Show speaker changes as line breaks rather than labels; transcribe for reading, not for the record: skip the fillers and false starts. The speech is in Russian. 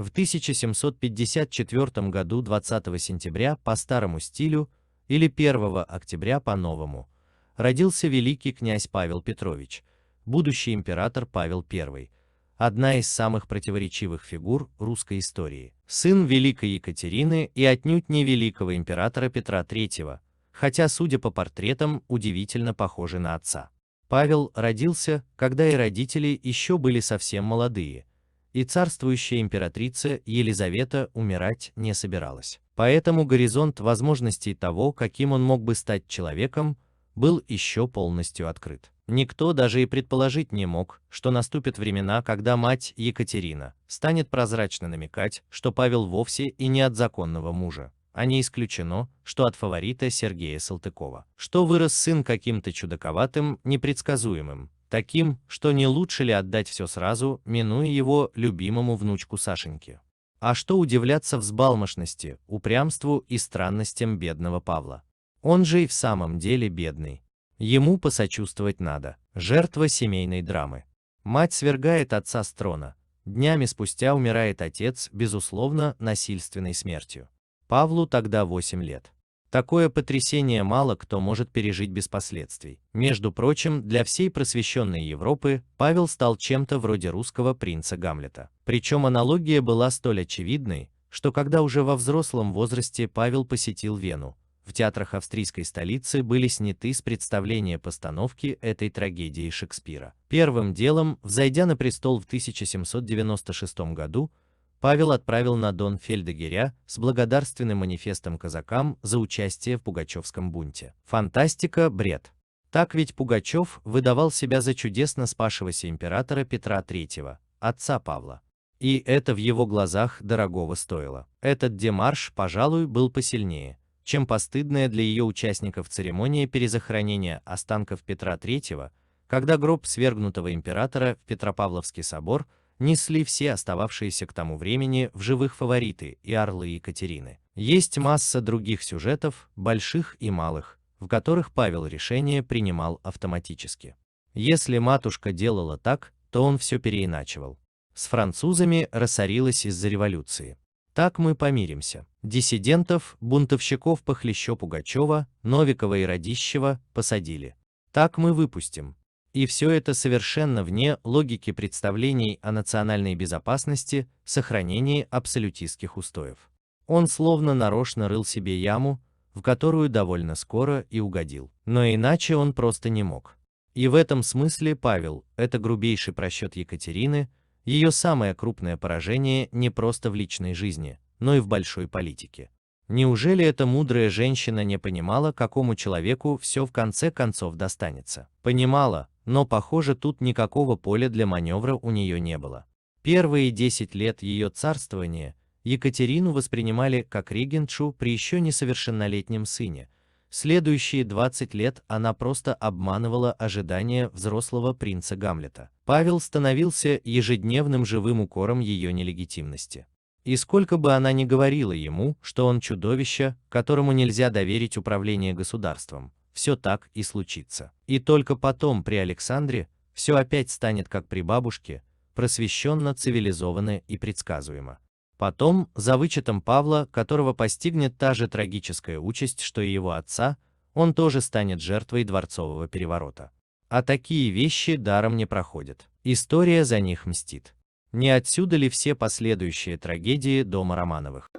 В 1754 году 20 сентября по старому стилю или 1 октября по новому родился великий князь Павел Петрович, будущий император Павел I, одна из самых противоречивых фигур русской истории. Сын великой Екатерины и отнюдь не великого императора Петра III, хотя, судя по портретам, удивительно похожий на отца. Павел родился, когда и родители еще были совсем молодые, и царствующая императрица Елизавета умирать не собиралась. Поэтому горизонт возможностей того, каким он мог бы стать человеком, был еще полностью открыт. Никто даже и предположить не мог, что наступят времена, когда мать Екатерина станет прозрачно намекать, что Павел вовсе и не от законного мужа, а не исключено, что от фаворита Сергея Салтыкова. Что вырос сын каким-то чудаковатым, непредсказуемым, таким, что не лучше ли отдать все сразу, минуя его любимому внучку Сашеньке. А что удивляться взбалмошности, упрямству и странностям бедного Павла. Он же и в самом деле бедный. Ему посочувствовать надо. Жертва семейной драмы. Мать свергает отца с трона. Днями спустя умирает отец, безусловно, насильственной смертью. Павлу тогда 8 лет. Такое потрясение мало кто может пережить без последствий. Между прочим, для всей просвещенной Европы Павел стал чем-то вроде русского принца Гамлета. Причем аналогия была столь очевидной, что когда уже во взрослом возрасте Павел посетил Вену, в театрах австрийской столицы были сняты с представления постановки этой трагедии Шекспира. Первым делом, взойдя на престол в 1796 году, Павел отправил на Дон фельдъегеря с благодарственным манифестом казакам за участие в Пугачевском бунте. Фантастика, бред. Так ведь Пугачев выдавал себя за чудесно спасшегося императора Петра III, отца Павла. И это в его глазах дорогого стоило. Этот демарш, пожалуй, был посильнее, чем постыдная для ее участников церемония перезахоронения останков Петра III, когда гроб свергнутого императора в Петропавловский собор несли все остававшиеся к тому времени в живых фавориты и орлы Екатерины. Есть масса других сюжетов, больших и малых, в которых Павел решение принимал автоматически. Если матушка делала так, то он все переиначивал. С французами рассорилась из-за революции. Так мы помиримся. Диссидентов, бунтовщиков похлеще Пугачева, Новикова и Радищева посадили. Так мы выпустим. И все это совершенно вне логики представлений о национальной безопасности, сохранении абсолютистских устоев. Он словно нарочно рыл себе яму, в которую довольно скоро и угодил. Но иначе он просто не мог. И в этом смысле Павел – это грубейший просчет Екатерины, ее самое крупное поражение не просто в личной жизни, но и в большой политике. Неужели эта мудрая женщина не понимала, какому человеку все в конце концов достанется? Понимала, но, похоже, тут никакого поля для маневра у нее не было. Первые 10 лет ее царствования Екатерину воспринимали как регентшу при еще несовершеннолетнем сыне. Следующие 20 лет она просто обманывала ожидания взрослого принца Гамлета. Павел становился ежедневным живым укором ее нелегитимности. И сколько бы она ни говорила ему, что он чудовище, которому нельзя доверить управление государством, все так и случится. И только потом при Александре все опять станет как при бабушке, просвещенно, цивилизованно и предсказуемо. Потом, за вычетом Павла, которого постигнет та же трагическая участь, что и его отца, он тоже станет жертвой дворцового переворота. А такие вещи даром не проходят. История за них мстит. Не отсюда ли все последующие трагедии дома Романовых?